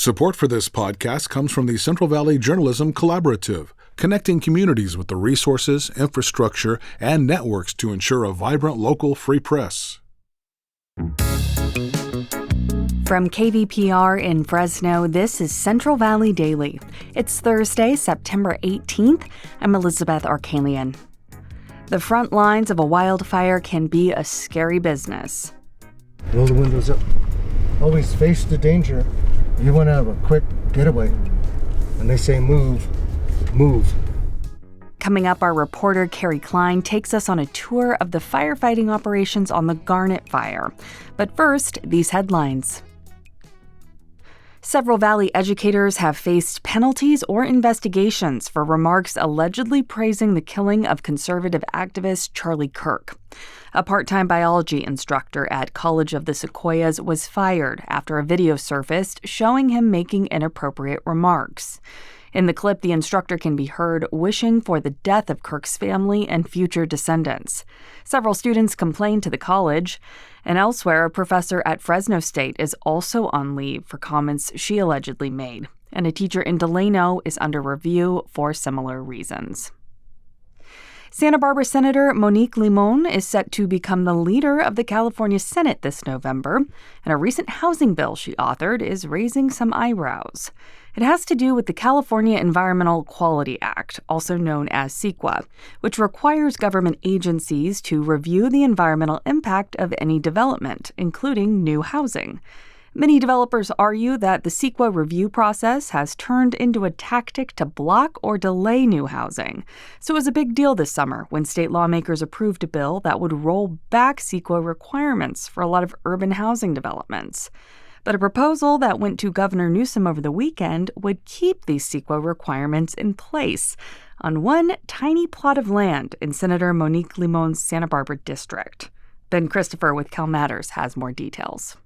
Support for this podcast comes from the Central Valley Journalism Collaborative, connecting communities with the resources, infrastructure, and networks to ensure a vibrant local free press. From KVPR in Fresno, this is Central Valley Daily. It's Thursday, September 18th. I'm Elizabeth Arkalian. The front lines of a wildfire can be a scary business. Roll the windows up. Always face the danger. You want to have a quick getaway. And they say move, move. Coming up, our reporter Kerry Klein takes us on a tour of the firefighting operations on the Garnet Fire. But first, these headlines. Several Valley educators have faced penalties or investigations for remarks allegedly praising the killing of conservative activist Charlie Kirk. A part-time biology instructor at College of the Sequoias was fired after a video surfaced showing him making inappropriate remarks. In the clip, the instructor can be heard wishing for the death of Kirk's family and future descendants. Several students complained to the college, and elsewhere, a professor at Fresno State is also on leave for comments she allegedly made, and a teacher in Delano is under review for similar reasons. Santa Barbara Senator Monique Limon is set to become the leader of the California Senate this November, and a recent housing bill she authored is raising some eyebrows. It has to do with the California Environmental Quality Act, also known as CEQA, which requires government agencies to review the environmental impact of any development, including new housing. Many developers argue that the CEQA review process has turned into a tactic to block or delay new housing. So it was a big deal this summer when state lawmakers approved a bill that would roll back CEQA requirements for a lot of urban housing developments. But a proposal that went to Governor Newsom over the weekend would keep these CEQA requirements in place on one tiny plot of land in Senator Monique Limon's Santa Barbara district. Ben Christopher with Cal Matters has more details.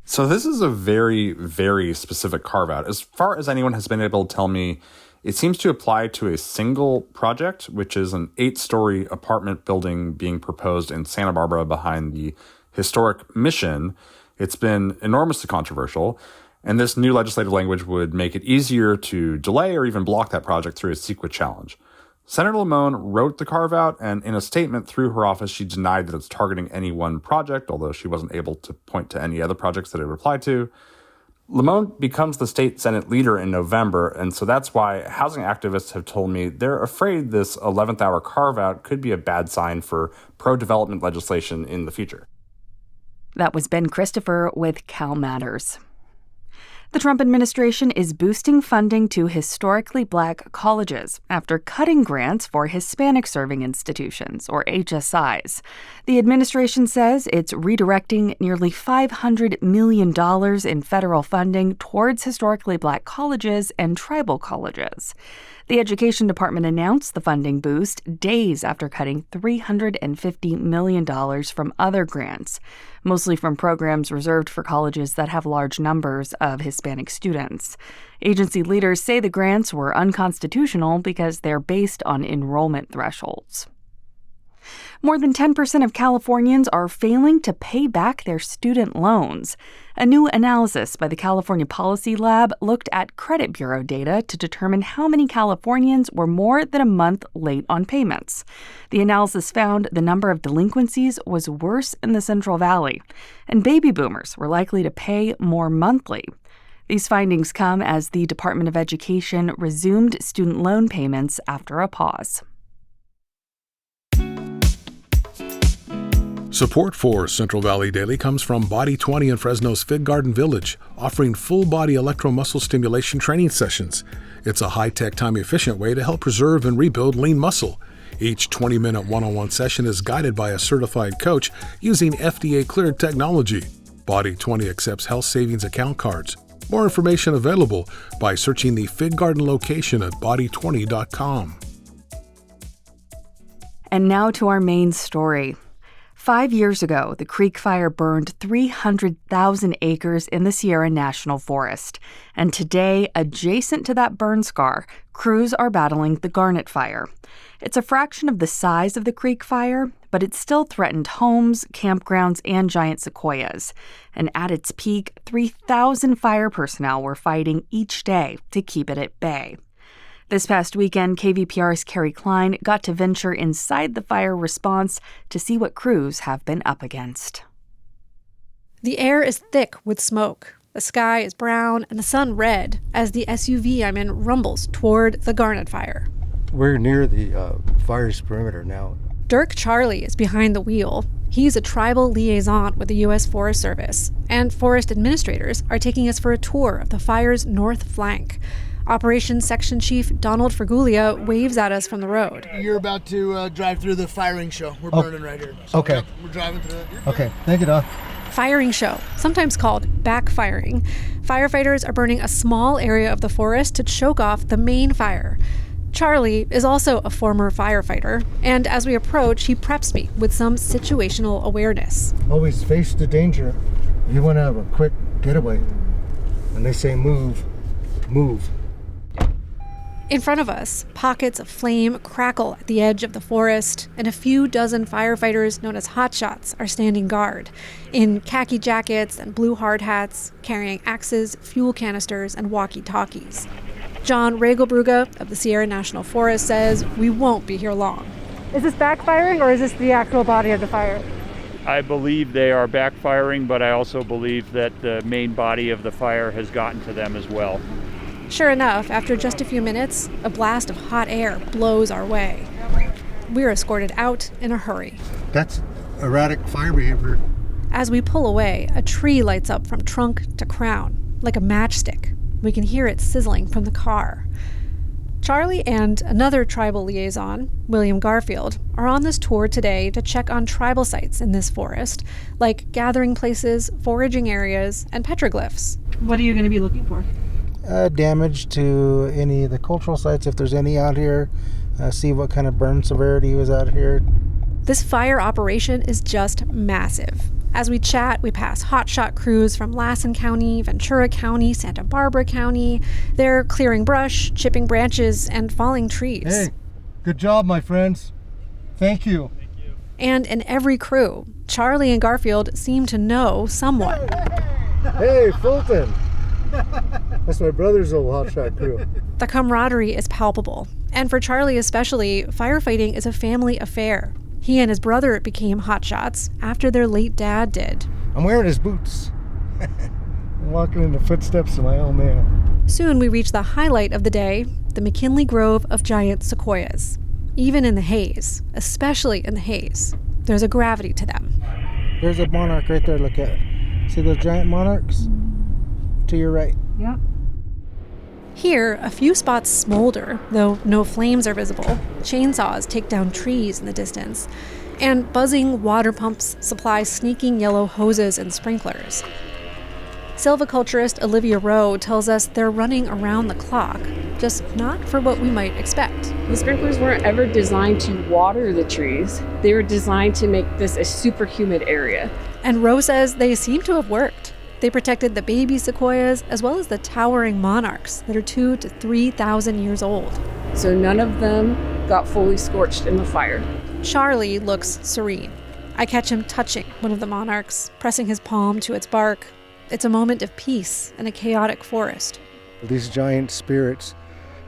So this is a very, very specific carve-out. As far as anyone has been able to tell me, it seems to apply to a single project, which is an 8-story apartment building being proposed in Santa Barbara behind the historic Mission. It's been enormously controversial, and this new legislative language would make it easier to delay or even block that project through a CEQA challenge. Senator Limon wrote the carve-out, and in a statement through her office, she denied that it's targeting any one project, although she wasn't able to point to any other projects that it would apply to. Limon becomes the state Senate leader in November, and so that's why housing activists have told me they're afraid this 11th hour carve-out could be a bad sign for pro-development legislation in the future. That was Ben Christopher with Cal Matters. The Trump administration is boosting funding to historically black colleges after cutting grants for Hispanic-serving institutions, or HSIs. The administration says it's redirecting nearly $500 million in federal funding towards historically black colleges and tribal colleges. The Education Department announced the funding boost days after cutting $350 million from other grants, mostly from programs reserved for colleges that have large numbers of Hispanic students. Agency leaders say the grants were unconstitutional because they're based on enrollment thresholds. More than 10% of Californians are failing to pay back their student loans. A new analysis by the California Policy Lab looked at credit bureau data to determine how many Californians were more than a month late on payments. The analysis found the number of delinquencies was worse in the Central Valley, and baby boomers were likely to pay more monthly. These findings come as the Department of Education resumed student loan payments after a pause. Support for Central Valley Daily comes from Body 20 in Fresno's Fig Garden Village, offering full-body electromuscle stimulation training sessions. It's a high-tech, time-efficient way to help preserve and rebuild lean muscle. Each 20-minute one-on-one session is guided by a certified coach using FDA-cleared technology. Body 20 accepts health savings account cards. More information available by searching the Fig Garden location at body20.com. And now to our main story. 5 years ago, the Creek Fire burned 300,000 acres in the Sierra National Forest. And today, adjacent to that burn scar, crews are battling the Garnet Fire. It's a fraction of the size of the Creek Fire, but it still threatened homes, campgrounds, and giant sequoias. And at its peak, 3,000 fire personnel were fighting each day to keep it at bay. This past weekend, KVPR's Kerry Klein got to venture inside the fire response to see what crews have been up against. The air is thick with smoke. The sky is brown and the sun red as the SUV I'm in rumbles toward the Garnet Fire. We're near the fire's perimeter now. Dirk Charlie is behind the wheel. He's a tribal liaison with the U.S. Forest Service, and forest administrators are taking us for a tour of the fire's north flank. Operations Section Chief Donald Fergulia waves at us from the road. You're about to drive through the firing show. We're burning right here. So okay. We're driving through it. Okay, thank you, Don. Firing show, sometimes called backfiring. Firefighters are burning a small area of the forest to choke off the main fire. Charlie is also a former firefighter, and as we approach, he preps me with some situational awareness. Always face the danger. You want to have a quick getaway. And they say move, move. In front of us, pockets of flame crackle at the edge of the forest, and a few dozen firefighters known as hotshots are standing guard, in khaki jackets and blue hard hats, carrying axes, fuel canisters, and walkie-talkies. John Regelbrugge of the Sierra National Forest says we won't be here long. Is this backfiring, or is this the actual body of the fire? I believe they are backfiring, but I also believe that the main body of the fire has gotten to them as well. Sure enough, after just a few minutes, a blast of hot air blows our way. We're escorted out in a hurry. That's erratic fire behavior. As we pull away, a tree lights up from trunk to crown, like a matchstick. We can hear it sizzling from the car. Charlie and another tribal liaison, William Garfield, are on this tour today to check on tribal sites in this forest, like gathering places, foraging areas, and petroglyphs. What are you going to be looking for? Damage to any of the cultural sites, if there's any out here. See what kind of burn severity was out here. This fire operation is just massive. As we chat, we pass hotshot crews from Lassen County, Ventura County, Santa Barbara County. They're clearing brush, chipping branches, and falling trees. Hey, good job, my friends. Thank you. And in every crew, Charlie and Garfield seem to know someone. Hey, Fulton. That's my brother's old hotshot crew. The camaraderie is palpable. And for Charlie especially, firefighting is a family affair. He and his brother became hotshots after their late dad did. I'm wearing his boots. I'm walking in the footsteps of my old man. Soon we reach the highlight of the day, the McKinley Grove of giant sequoias. Even in the haze, especially in the haze, there's a gravity to them. There's a monarch right there, look at. See those giant monarchs? To your right. Yep. Here, a few spots smolder, though no flames are visible. Chainsaws take down trees in the distance, and buzzing water pumps supply sneaking yellow hoses and sprinklers. Silviculturist Olivia Rowe tells us they're running around the clock, just not for what we might expect. The sprinklers weren't ever designed to water the trees. They were designed to make this a super humid area. And Rowe says they seem to have worked. They protected the baby sequoias as well as the towering monarchs that are 2,000 to 3,000 years old. So none of them got fully scorched in the fire. Charlie looks serene. I catch him touching one of the monarchs, pressing his palm to its bark. It's a moment of peace in a chaotic forest. These giant spirits,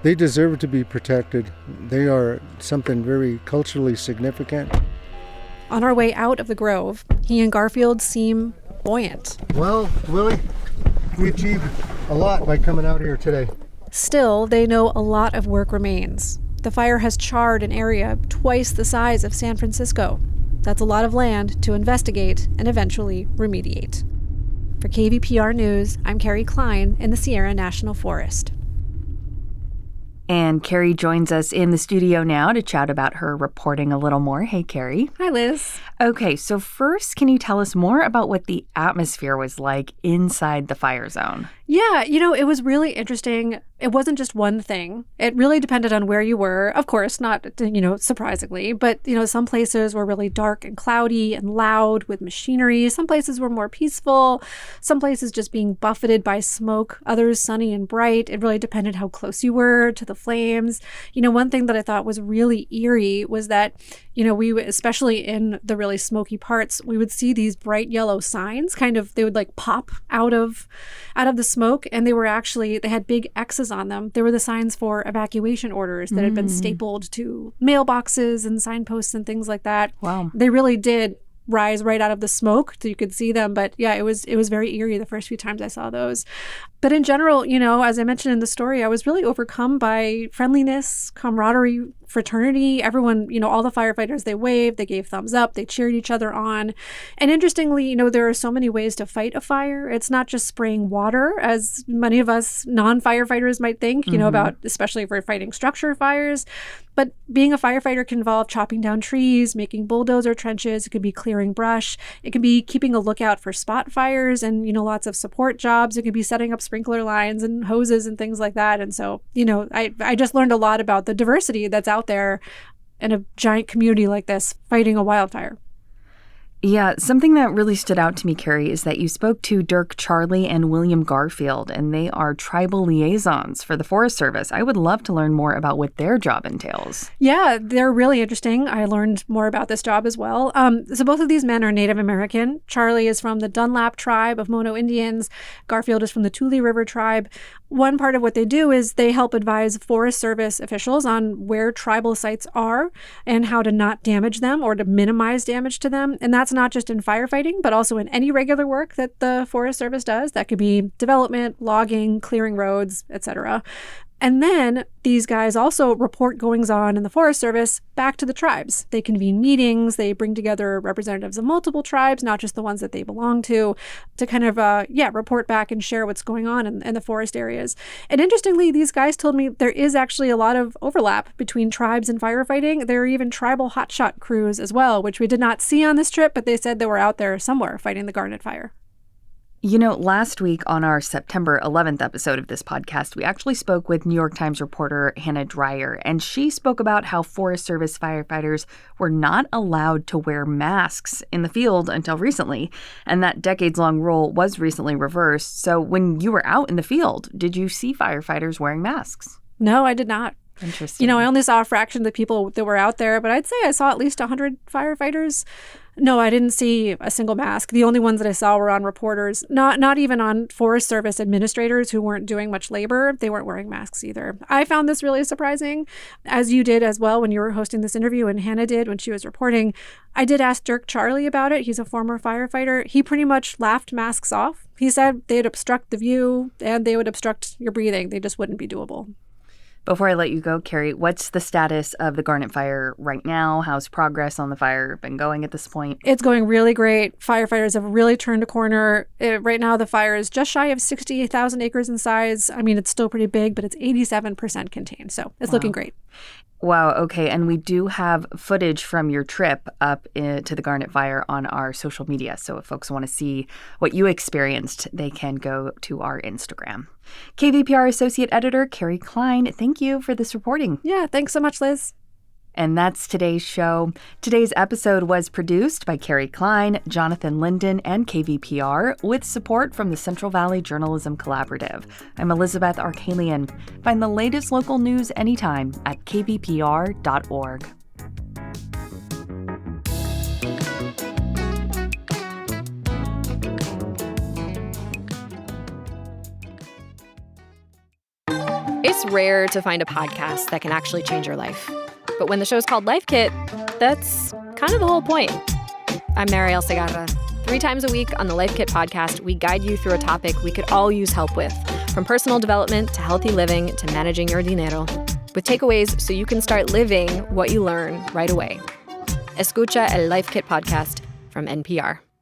they deserve to be protected. They are something very culturally significant. On our way out of the grove, he and Garfield seem buoyant. Well, Willie, we achieved a lot by coming out here today. Still, they know a lot of work remains. The fire has charred an area twice the size of San Francisco. That's a lot of land to investigate and eventually remediate. For KVPR News, I'm Kerry Klein in the Sierra National Forest. And Kerry joins us in the studio now to chat about her reporting a little more. Hey, Kerry. Hi, Liz. Okay, so first, can you tell us more about what the atmosphere was like inside the fire zone? Yeah, it was really interesting. It wasn't just one thing. It really depended on where you were. Of course, not, surprisingly, but, some places were really dark and cloudy and loud with machinery. Some places were more peaceful. Some places just being buffeted by smoke. Others sunny and bright. It really depended how close you were to the flames. One thing that I thought was really eerie was that, especially in the really smoky parts, we would see these bright yellow signs they would like pop out of the smoke. And they had big X's on them. They were the signs for evacuation orders that had been stapled to mailboxes and signposts and things like that. Wow. They really did rise right out of the smoke so you could see them. But yeah, it was very eerie the first few times I saw those. But in general, as I mentioned in the story, I was really overcome by friendliness, camaraderie, fraternity. Everyone, all the firefighters, they waved, they gave thumbs up, they cheered each other on. And interestingly, there are so many ways to fight a fire. It's not just spraying water, as many of us non-firefighters might think, about, especially if we're fighting structure fires. But being a firefighter can involve chopping down trees, making bulldozer trenches. It could be clearing brush. It can be keeping a lookout for spot fires and, lots of support jobs. It could be setting up sprinkler lines and hoses and things like that. And so, I just learned a lot about the diversity that's out there in a giant community like this fighting a wildfire. Yeah, something that really stood out to me, Kerry, is that you spoke to Dirk Charlie and William Garfield, and they are tribal liaisons for the Forest Service. I would love to learn more about what their job entails. Yeah, they're really interesting. I learned more about this job as well. So both of these men are Native American. Charlie is from the Dunlap tribe of Mono Indians. Garfield is from the Tule River tribe. One part of what they do is they help advise Forest Service officials on where tribal sites are and how to not damage them or to minimize damage to them. And that's not just in firefighting, but also in any regular work that the Forest Service does. That could be development, logging, clearing roads, etc. And then these guys also report goings-on in the Forest Service back to the tribes. They convene meetings. They bring together representatives of multiple tribes, not just the ones that they belong to kind of, report back and share what's going on in the forest areas. And interestingly, these guys told me there is actually a lot of overlap between tribes and firefighting. There are even tribal hotshot crews as well, which we did not see on this trip, but they said they were out there somewhere fighting the Garnet Fire. Last week on our September 11th episode of this podcast, we actually spoke with New York Times reporter Hannah Dreyer, and she spoke about how Forest Service firefighters were not allowed to wear masks in the field until recently, and that decades-long rule was recently reversed. So when you were out in the field, did you see firefighters wearing masks? No, I did not. Interesting. I only saw a fraction of the people that were out there, but I'd say I saw at least 100 firefighters. No, I didn't see a single mask. The only ones that I saw were on reporters, not even on Forest Service administrators who weren't doing much labor. They weren't wearing masks either. I found this really surprising, as you did as well when you were hosting this interview and Hannah did when she was reporting. I did ask Dirk Charlie about it. He's a former firefighter. He pretty much laughed masks off. He said they'd obstruct the view and they would obstruct your breathing. They just wouldn't be doable. Before I let you go, Kerry, what's the status of the Garnet Fire right now? How's progress on the fire been going at this point? It's going really great. Firefighters have really turned a corner. Right now, the fire is just shy of 68,000 acres in size. I mean, it's still pretty big, but it's 87% contained. So it's looking great. Wow. Okay. And we do have footage from your trip up to the Garnet Fire on our social media. So if folks want to see what you experienced, they can go to our Instagram. KVPR Associate Editor Kerry Klein, thank you for this reporting. Yeah. Thanks so much, Liz. And that's today's show. Today's episode was produced by Kerry Klein, Jonathan Linden, and KVPR, with support from the Central Valley Journalism Collaborative. I'm Elizabeth Arkalian. Find the latest local news anytime at kvpr.org. It's rare to find a podcast that can actually change your life. But when the show's called Life Kit, that's kind of the whole point. I'm Mariel Segarra. 3 times a week on the Life Kit podcast, we guide you through a topic we could all use help with, from personal development to healthy living to managing your dinero, with takeaways so you can start living what you learn right away. Escucha el Life Kit podcast from NPR.